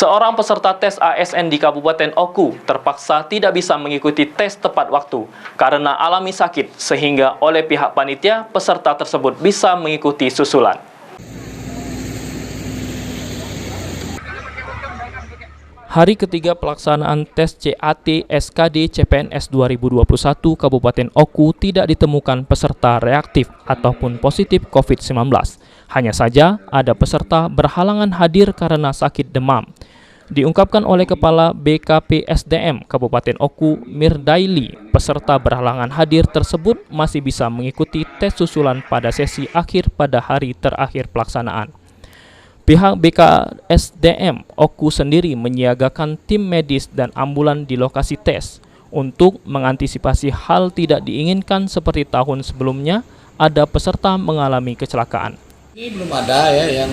Seorang peserta tes ASN di Kabupaten Oku terpaksa tidak bisa mengikuti tes tepat waktu karena alami sakit, sehingga oleh pihak panitia peserta tersebut bisa mengikuti susulan. Hari ketiga pelaksanaan tes CAT SKD CPNS 2021 Kabupaten Oku tidak ditemukan peserta reaktif ataupun positif COVID-19. Hanya saja ada peserta berhalangan hadir karena sakit demam. Diungkapkan oleh Kepala BKP SDM Kabupaten Oku, Mirdaili, peserta berhalangan hadir tersebut masih bisa mengikuti tes susulan pada sesi akhir pada hari terakhir pelaksanaan. Pihak BKSDM Oku sendiri menyiagakan tim medis dan ambulan di lokasi tes untuk mengantisipasi hal tidak diinginkan seperti tahun sebelumnya ada peserta mengalami kecelakaan. Ini belum ada ya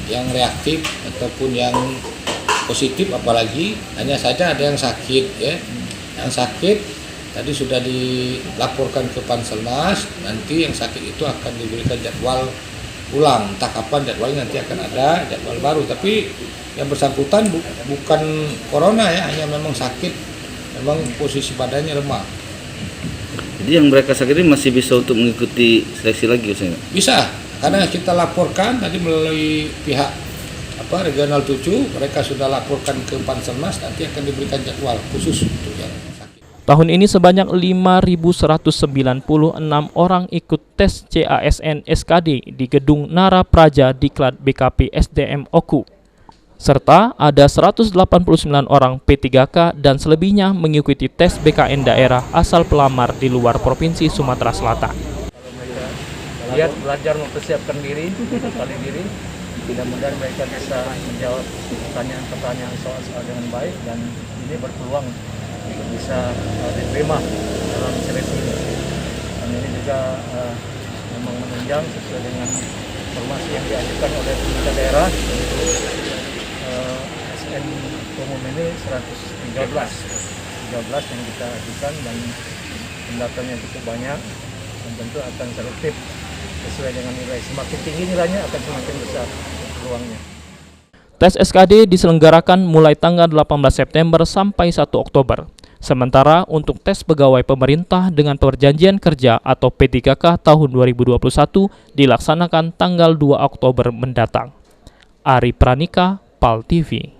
yang reaktif ataupun yang positif, apalagi hanya saja ada yang sakit ya. Yang sakit tadi sudah dilaporkan ke Panselmas, nanti yang sakit itu akan diberikan jadwal ulang, entah kapan jadwalnya, nanti akan ada jadwal baru. Tapi yang bersangkutan bukan corona ya, hanya memang sakit, memang posisi badannya lemah. Jadi yang mereka sakit ini masih bisa untuk mengikuti seleksi lagi Ustaz? Bisa, karena kita laporkan tadi melalui pihak Regional 7, mereka sudah laporkan ke Panselmas, nanti akan diberikan jadwal khusus untuk yang sakit. Tahun ini sebanyak 5.196 orang ikut tes CASN SKD di Gedung Nara Praja Diklat BKP SDM Oku. Serta ada 189 orang P3K dan selebihnya mengikuti tes BKN daerah asal pelamar di luar Provinsi Sumatera Selatan. Lihat, belajar mempersiapkan diri, kali diri. Mudah-mudahan mereka bisa menjawab pertanyaan-pertanyaan soal-soal dengan baik, dan ini berpeluang untuk bisa diterima dalam seleksi ini. Dan ini juga memang menunjang sesuai dengan informasi yang diajukan oleh pemerintah daerah. SN umum ini 113 yang kita ajukan, dan pendaftarnya cukup banyak, dan tentu akan selektif sesuai dengan nilai. Semakin tinggi nilainya akan semakin besar peluangnya. Tes SKD diselenggarakan mulai tanggal 18 September sampai 1 Oktober. Sementara untuk tes pegawai pemerintah dengan perjanjian kerja atau P3K tahun 2021 dilaksanakan tanggal 2 Oktober mendatang. Ari Pranika, PAL TV.